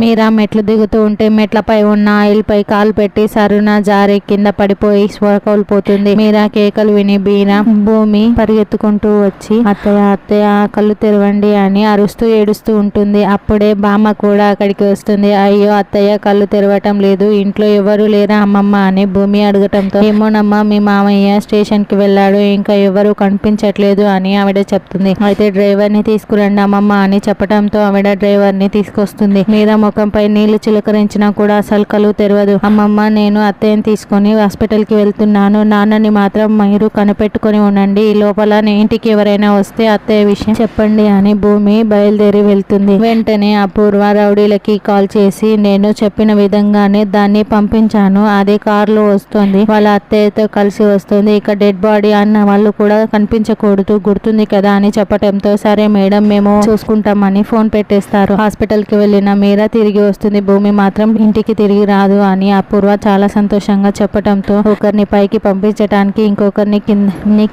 మీరా మెట్లు దిగుతూ ఉంటే మెట్లపై ఉన్న ఆయిల్ పై కాలు పెట్టి సరున జారి కింద పడిపోయి స్పృహ కోల్పోతుంది. మీరా కేకలు విని మీరా భూమి పరిగెత్తుకుంటూ వచ్చి అత్తయ్య అత్తయ్య కళ్ళు తెరవండి అని అరుస్తూ ఏడుస్తూ ఉంటుంది. అప్పుడే బామ్మ కూడా అక్కడికి వస్తుంది. అయ్యో అత్తయ్య కళ్ళు తెరవటం లేదు, ఇంట్లో ఎవరు లేరా అమ్మమ్మ అని భూమి అడగటంతో ఏమోనమ్మా మీ మామయ్య స్టేషన్ కి వెళ్ళాడు, ఇంకా ఎవరు కనిపించట్లేదు అని ఆవిడ చెప్తుంది. అయితే డ్రైవర్ ని తీసుకురండి అమ్మమ్మ అని చెప్పడంతో ఆవిడ డ్రైవర్ ని తీసుకొస్తుంది. మీరా ముఖంపై నీళ్లు చిలకరించినా కూడా అసలు కళ్ళు తెరవదు. అమ్మమ్మ నేను అత్తయ్యని తీసుకొని హాస్పిటల్ కి వెళ్తున్నాను, నాన్నని మాత్రం మీరు కనిపెట్టుకుని ఉండండి, ఈ లోపల ఇంటికి ఎవరైనా వస్తే అత్తయ్య విషయం చెప్పండి అని భూమి బయలుదేరి వెళ్తుంది. వెంటనే అపూర్వ రౌడీలకి కాల్ చేసి నేను చెప్పిన విధంగానే దాన్ని పంపించాను, అదే కారులో వస్తుంది, వాళ్ళ అత్తయ్యతో కలిసి వస్తుంది, ఇక డెడ్ బాడీ అన్న వాళ్ళు కూడా కనిపించకూడదు గుర్తుంది కదా అని చెప్పడంతో సరే మేడం మేము చూసుకుంటామని ఫోన్ పెట్టేస్తారు. హాస్పిటల్ కి వెళ్ళిన మీరా తిరిగి వస్తుంది, భూమి మాత్రం ఇంటికి తిరిగి రాదు అని అపూర్వ చాలా సంతోషంగా చెప్పడంతో ఒకరిని పైకి పంపించడానికి ఇంకొకరిని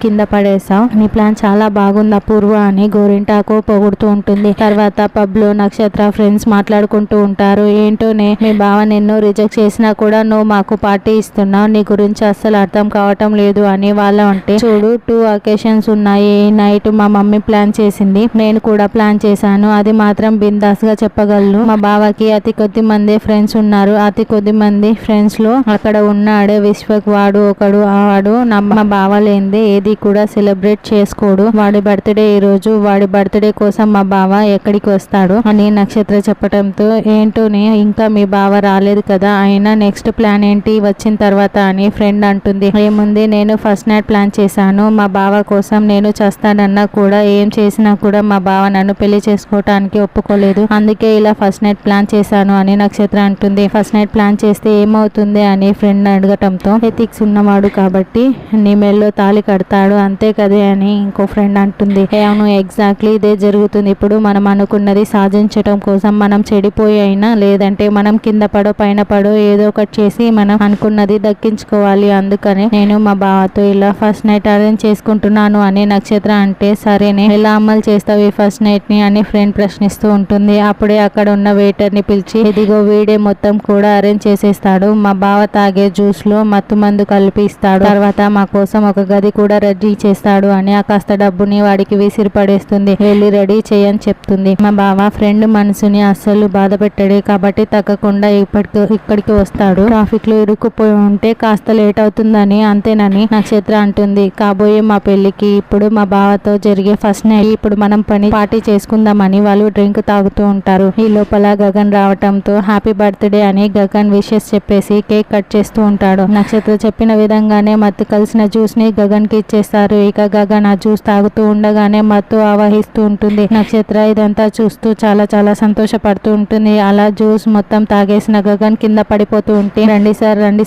కింద పడేసావు, నీ ప్లాన్ చాలా బాగుంది అపూర్వ అని గోరింటాకు పొగుడుతూ ఉంటుంది. తర్వాత పబ్ లో నక్షత్ర ఫ్రెండ్స్ మాట్లాడుకుంటూ ఉంటారు. ఏంటోనే మీ బావ నిన్ను రిజెక్ట్ చేసినా కూడా నువ్వు మాకు పార్టీ ఇస్తున్నావు, నీ గురించి అస్సలు అర్థం కావటం లేదు అని వాళ్ళ అంటే చూడు 2 అకేషన్స్ ఉన్నాయి, ఈ నైట్ మా మమ్మీ ప్లాన్ చేసింది, నేను కూడా ప్లాన్ చేశాను, అది మాత్రం బిందాస్ గా చెప్పగలను, మా బావకి అతి కొద్ది మంది ఫ్రెండ్స్ ఉన్నారు, అతి కొద్ది మంది ఫ్రెండ్స్ లో అక్కడ ఉన్నాడే విశ్వక్ వాడు ఒకడు, వాడు మా బావ లేనిదే ఏది కూడా సెలబ్రేట్ చేసుకోడు, వాడి బర్త్డే ఈ రోజు, వాడి బర్త్డే కోసం మా బావ ఎక్కడికి వస్తాడు అని నక్షత్ర చెప్పడంతో ఏంటోనే ఇంకా మీ బావ రాలేదు కదా, అయినా నెక్స్ట్ ప్లాన్ ఏంటి వచ్చిన తర్వాత అని ఫ్రెండ్ అంటుంది. ఏముంది నేను ఫస్ట్ నైట్ ప్లాన్ చేశాను, మా బావ కోసం నేను చేస్తానన్నా కూడా ఏం చేసినా కూడా మా బావ నన్ను పెళ్లి చేసుకోవటానికి ఒప్పుకోలేదు, అందుకే ఇలా ఫస్ట్ నైట్ ప్లాన్ చేశాను అని నక్షత్ర అంటుంది. ఫస్ట్ నైట్ ప్లాన్ చేస్తే ఏమవుతుంది అని ఫ్రెండ్ అడగటంతో ఎథిక్స్ ఉన్నవాడు కాబట్టి నీ మెల్లో తాళి కడతాడు అంతే కదే అని ఇంకో ఫ్రెండ్ అంటుంది. అవును ఎగ్జాక్ట్లీ ఇదే జరుగుతుంది, ఇప్పుడు మనం అనుకున్నది సాధించటం కోసం మనం చెడిపోయి అయినా లేదంటే మనం కింద పడో పైన పడో ఏదో ఒకటి చేసి మనం అనుకున్నది దక్కించుకోవాలి, అందుకని నేను మా బావతో ఇలా ఫస్ట్ నైట్ అరేంజ్ చేసుకుంటున్నాను అని నక్షత్ర అంటే సరేనే ఎలా అమలు చేస్తావు ఈ ఫస్ట్ నైట్ ని అని ఫ్రెండ్ ప్రశ్నిస్తూ ఉంటుంది. అప్పుడే అక్కడ ఉన్న వెయిటర్ ని పిలిచి ఇదిగో వీడే మొత్తం కూడా అరేంజ్ చేసేస్తాడు, మా బావ తాగే జ్యూస్ లో మత్తు మందు కలిపి ఇస్తాడు, తర్వాత మా కోసం ఒక గది కూడా రెడీ చేస్తాడు అని ఆ కాస్త డబ్బుని వాడికి విసిరి పడేస్తుంది. వెళ్ళి రెడీ చేయని చెప్తుంది. మా బావ ఫ్రెండ్ మనసుని అస్సలు బాధ పెట్టాడు కాబట్టి తగ్గకుండా ఇక్కడికి వస్తాడు, ట్రాఫిక్ లో ఇరుక్కుపోయి ఉంటే కాస్త లేట్ అవుతుందని అంతేనని నక్షత్ర అంటుంది. కాబోయే మా పెళ్లికి ఇప్పుడు మా బావతో జరిగే ఫస్ట్ నైట్ ఇప్పుడు మనం పార్టీ చేసుకుందామని వాళ్ళు డ్రింక్ తాగుతూ ఉంటారు. ఈ లోపల గగన్ రావటంతో హ్యాపీ బర్త్డే అని గగన్ విషెస్ చెప్పేసి కేక్ కట్ చేస్తూ ఉంటాడు. నక్షత్ర చెప్పిన విధంగానే మత్తు కలిసిన జ్యూస్ ని గగన్ కి ఇచ్చేస్తారు. ఇక గగన్ ఆ జ్యూస్ తాగుతూ ఉండగానే మత్తు ఆవహిస్తూ ఉంటుంది. నక్షత్ర ఇదంతా చూస్తూ చాలా చాలా సంతోషపడుతూ ఉంటుంది. అలా జ్యూస్ మొత్తం తాగేసిన గగన్ కింద పడిపోతూ ఉంటే రండి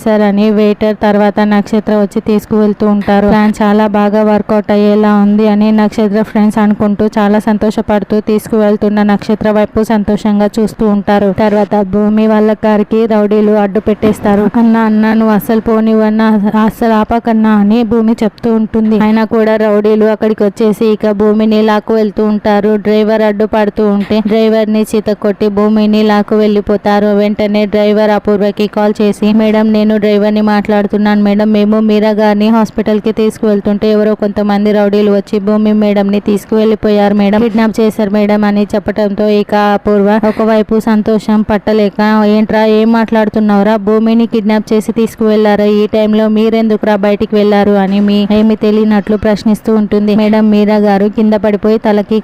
సార్ అని వెయిటర్ తర్వాత నక్షత్ర వచ్చి తీసుకువెళ్తూ ఉంటారు. ప్లాన్ చాలా బాగా వర్కౌట్ అయ్యేలా ఉంది అని నక్షత్ర ఫ్రెండ్స్ అనుకుంటూ చాలా సంతోషపడుతూ తీసుకువెళ్తున్న నక్షత్ర వైపు సంతోషంగా చూస్తూ ఉంటారు. తర్వాత భూమి వాళ్ళ కారికి రౌడీలు అడ్డు పెట్టేస్తారు. అన్న నువ్వు అస్సలు పోనివన్నా అస్సలు ఆపకన్నా అని భూమి చెప్తూ ఉంటుంది. అయినా కూడా రౌడీలు అక్కడికి వచ్చేసి ఇక భూమిని లాక్కు వెళ్తూ ఉంటారు. డ్రైవర్ అడ్డు పడుతూ ఉంటే డ్రైవర్ ని చీత కొట్టి భూమిని లాక్కు వెళ్ళిపోతారు. వెంటనే డ్రైవర్ అపూర్వకి కాల్ చేసి మేడం నేను డ్రైవర్ ని మాట్లాడుతున్నాను మేడం, మేము మీరా గారిని హాస్పిటల్ కి తీసుకువెళ్తుంటే ఎవరో కొంతమంది రౌడీలు వచ్చి భూమి మేడం ని తీసుకువెళ్లిపోయారు మేడం, కిడ్నాప్ చేశారు మేడం అని చెప్పడంతో ఇక అపూర్వ ఒకవైపు సంతోషం పట్టలేక ఏంట్రా ఏం మాట్లాడుతున్నావురా, భూమిని కిడ్నాప్ చేసి తీసుకువెళ్లారా, ఈ టైంలో మీరెందుకురా బయటికి వెళ్లారు అని ఏమి తెలియనట్లు ప్రశ్నిస్తూ ఉంటుంది. మేడం మీరా గారు కింద పడిపోయి తలకి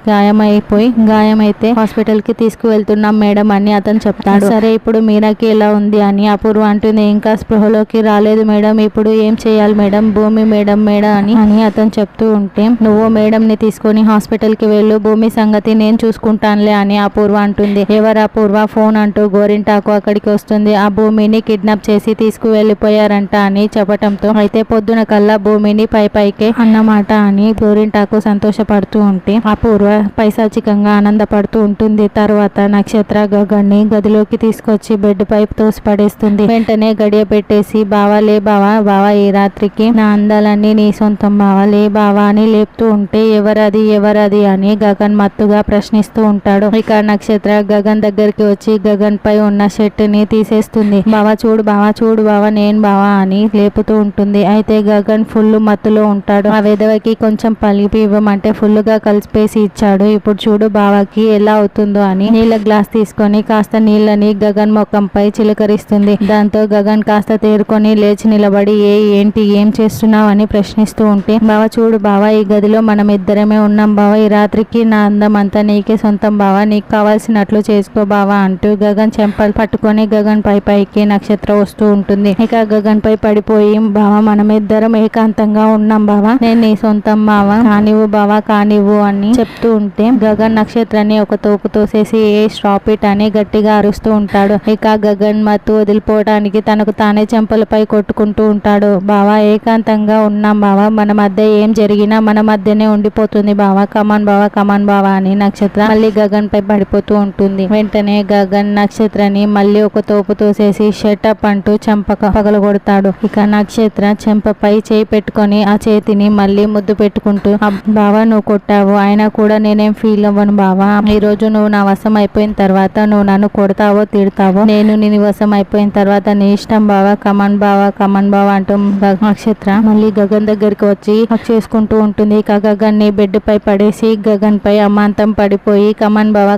గాయమైతే హాస్పిటల్ కి తీసుకువెళ్తున్నాం మేడం అని అతను చెప్తాడు. సరే ఇప్పుడు మీరాకి ఎలా ఉంది అని అపూర్వ అంటుంది. ఇంకా స్పృహలోకి రాలేదు మేడం, ఇప్పుడు ఏం చేయాలి మేడం, భూమి మేడం అని అతను చెప్తూ ఉంటే నువ్వు మేడం ని తీసుకొని హాస్పిటల్ కి వెళ్ళు, భూమి సంగతి నేను చూసుకుంటానులే అని అపూర్వ అంటుంది. ఎవరు అపూర్వ ఫోన్ అంటూ గోరింటాకు అక్కడికి వస్తుంది. ఆ భూమిని కిడ్నాప్ చేసి తీసుకువెళ్లిపోయారంట అని చెప్పటంతో అయితే పొద్దున కల్లా భూమిని పైకే అన్నమాట అని గోరింటాకు సంతోషపడుతూ ఉంటే అపూర్వ పైశాచికంగా ఆనందపడుతూ ఉంటుంది. తర్వాత నక్షత్ర గగన్ని గదిలోకి తీసుకొచ్చి బెడ్ పై తోసి పడేస్తుంది. వెంటనే గడియ పెట్టేసి బావా లే బావా ఈ రాత్రికి నా అందాలన్నీ నీ సొంతం బావా లే బావా అని లేపుతూ ఉంటే ఎవరది అని గగన్ మత్తుగా ప్రశ్నిస్తూ ఉంటాడు. ఇక నక్షత్ర గగన్ దగ్గరికి వచ్చి గగన్ పై ఉన్న షర్ట్ ని తీసేస్తుంది. బావా చూడు బావా చూడు బావా నేను బావా అని లేపుతూ ఉంటుంది. అయితే గగన్ ఫుల్ మత్తులో ఉంటాడు. ఆ విధవకి కొంచెం పలిపి ఇవ్వమంటే ఫుల్ గా కలిసిపేసి ఇచ్చాడు. ఇప్పుడు చూడు బావాకి ఎలా అవుతుందో అని నీళ్ళ గ్లాస్ తీసుకొని కాస్త నీళ్ళని గగన్ ముఖంపై చిలకరిస్తుంది. దాంతో గగన్ కాస్త తేరుకొని లేచి నిలబడి ఏంటి ఏం చేస్తున్నావు అని ప్రశ్నిస్తూ ఉంటే, బావా చూడు బావా ఈ గదిలో మనం ఇద్దరమే ఉన్నాం బావా, ఈ రాత్రికి నా అందం అంతా నీకే సొంతం బావా, నీకు కావాల్సినట్లు చేసుకో బావా అంటూ గగన్ చెంపలు పట్టుకొని గగన్ పైకి నక్షత్ర వస్తూ ఉంటుంది. ఇక గగన్ పై పడిపోయి, బావా మనం ఇద్దరం ఏకాంతంగా ఉన్నాం బావా, నేను నీ సొంతం బావా, కానివ్వు బావా కానివ్వు అని చెప్తూ ఉంటే గగన్ నక్షత్రాన్ని ఒక తోపు తోసేసి స్టాప్ ఇట్ అని గట్టిగా అరుస్తూ ఉంటాడు. ఇక గగన్ మత్తు వదిలిపోవడానికి తనకు తానే చెంపలపై కొట్టుకుంటూ ఉంటాడు. బావా ఏకాంతంగా ఉన్నాం బావా, మన మధ్య ఏం జరిగినా మన మధ్యనే ఉండిపోతుంది బావా, కమాన్ బావా అని నక్షత్ర మళ్ళీ గగన్ పై పడిపోతూ ఉంటుంది. వెంటనే గగన్ నక్షత్రని మళ్ళీ ఒక తోపు తోసేసి షటప్ అంటూ చెంపక పగలగొడతాడు. ఇక నక్షత్ర చెంపపై చేయి పెట్టుకొని ఆ చేతిని మళ్ళీ ముద్దు పెట్టుకుంటూ, బావా నువ్వు కొట్టావు అయినా కూడా నేనేం ఫీల్ అవ్వను బావా, ఈ రోజు నువ్వు నా వశం అయిపోయిన తర్వాత నువ్వు నన్ను కొడతావో తిడతావో, నేను నీ వశం అయిపోయిన తర్వాత నీ ఇష్టం బావా, కమాన్ బావా అంటూ నక్షత్ర మళ్ళీ గగన్ దగ్గరికి వచ్చి హక్ చేసుకుంటూ ఉంటుంది. ఇక గగన్ ని బెడ్ పై పడేసి గగన్ పై అమాంతం పడిపోయి కమాన్ బావా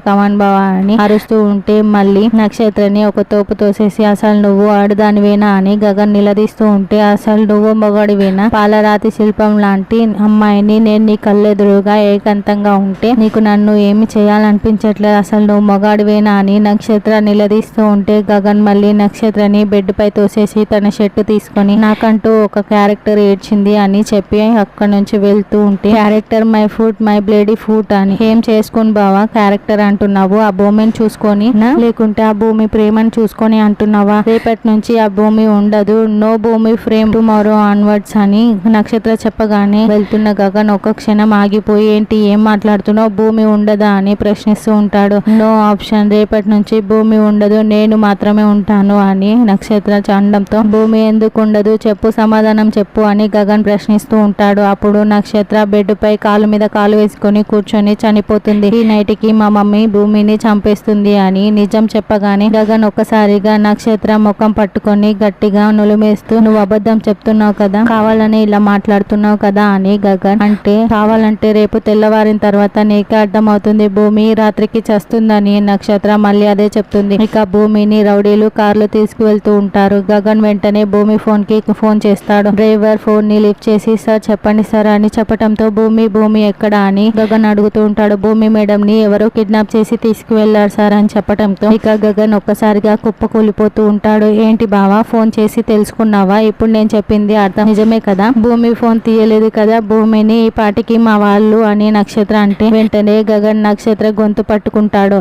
అని అరుస్తూ ఉంటే మళ్ళీ నక్షత్రని ఒక తోపు తోసేసి, అసలు నువ్వు ఆడదానివేనా అని గగన్ నిలదీస్తూ ఉంటే, అసలు నువ్వు మొగాడివేనా, పాలరాతి శిల్పం లాంటి అమ్మాయిని నేను నీ కళ్ళెదురుగా ఏకాంతంగా ఉంటే నీకు నన్ను ఏమి చేయాలనిపించట్లేదు, అసలు నువ్వు మొగాడివేనా అని నక్షత్ర నిలదీస్తూ ఉంటే గగన్ మళ్ళీ నక్షత్రని బెడ్ పై తోసేసి తన షర్ట్ తీసుకొని, నాకంటూ ఒక క్యారెక్టర్ ఏడ్చింది అని చెప్పి అక్కడ నుంచి వెళ్తూ ఉంటే, character my foot my బ్లేడీ foot అని ఏం చేసుకుని బావా క్యారెక్టర్ అంటున్నావు, ఆ భూమిని చూసుకొని లేకుంటే ఆ భూమి ప్రేమను చూసుకొని అంటున్నావా, రేపటి నుంచి ఆ భూమి ఉండదు, నో భూమి ఫ్రేమ్ టుమారో ఆన్వర్డ్స్ అని నక్షత్ర చెప్పగానే వెళ్తున్న గగన్ ఒక క్షణం ఆగిపోయి, ఏంటి ఏం మాట్లాడుతున్నావు, భూమి ఉండదా అని ప్రశ్నిస్తూ ఉంటాడు. నో ఆప్షన్, రేపటి నుంచి భూమి ఉండదు, నేను మాత్రమే ఉంటాను అని నక్షత్ర చండంతో, భూమి ఎందుకు ఉండదు చెప్పు, సమాధానం చెప్పు అని గగన్ ప్రశ్నిస్తూ ఉంటాడు. అప్పుడు నక్షత్ర బెడ్ పై కాలు మీద కాలు వేసుకొని కూర్చొని చనిపోతుంది. ఈ నైట్ కి మా మమ్మీ భూమిని చంపేస్తుంది అని నిజం చెప్పగానే గగన్ ఒక్కసారిగా నక్షత్ర ముఖం పట్టుకొని గట్టిగా నులిమేస్తూ, నువ్వు అబద్ధం చెప్తున్నావు కదా, కావాలని ఇలా మాట్లాడుతున్నావు కదా అని గగన్ అంటే, కావాలంటే రేపు తెల్లవారిన తర్వాత నీకే అర్థమవుతుంది, భూమి రాత్రికి చస్తుందని నక్షత్ర మళ్ళీ అదే చెప్తుంది. ఇక భూమిని రౌడీలు కార్లు తీసుకువెళ్తూ ఉంటారు. గగన్ వెంటనే భూమి ఫోన్ కి ఫోన్ చేస్తాడు. డ్రైవర్ ఫోన్ ని లిఫ్ట్ చేసి, సార్ చెప్పండి సార్ అని చెప్పటంతో, భూమి ఎక్కడ అని గగన్ అడుగుతూ ఉంటాడు. భూమి మేడం ని ఎవరో కిడ్నాప్ చేసి తీసుకువెళ్లారు సార్ అని చెప్పటంతో ఇక గగన్ ఒక్కసారిగా కుప్పకూలిపోతూ ఉంటాడు. ఏంటి బావా ఫోన్ చేసి తెలుసుకున్నావా, ఇప్పుడు నేను చెప్పింది అర్థం నిజమే కదా, భూమి ఫోన్ తీయలేదు కదా, భూమిని ఈ పాటికి మా వాళ్ళు అని నక్షత్ర అంటే వెంటనే గగన్ నక్షత్ర గొంతు పట్టుకుంటాడు.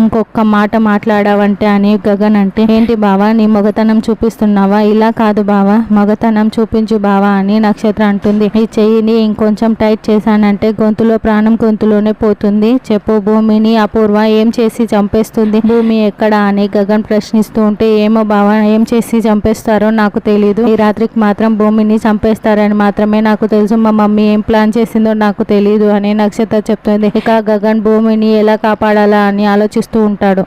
ఇంకొక మాట మాట్లాడావంటే అని గగన్ అంటే, ఏంటి బావా నీ మగతనం చూపిస్తున్నావా, ఇలా కాదు బావా మగతనం చూపించు బావా అని నక్షత్ర అంటుంది. ఈ చెయ్యిని ఇంకొంచెం టైట్ చేశానంటే గొంతులో ప్రాణం గొంతులోనే పోతుంది, చెప్పు భూమిని అపూర్వ ఏం చేసి చంపేస్తుంది, భూమి ఎక్కడ అని గగన్ ప్రశ్నిస్తూ ఉంటే, ఏమో బావా ఏం చేసి చంపేస్తారో నాకు తెలీదు, ఈ రాత్రికి మాత్రం భూమిని చంపేస్తారని మాత్రమే నాకు తెలుసు, మా మమ్మీ ఏం ప్లాన్ చేసిందో నాకు తెలీదు అని నక్షత్ర చెప్తుంది. ఇక గగన్ భూమిని ఎలా కాపాడాలా అని ఆలోచిస్తూ ఉంటాడు.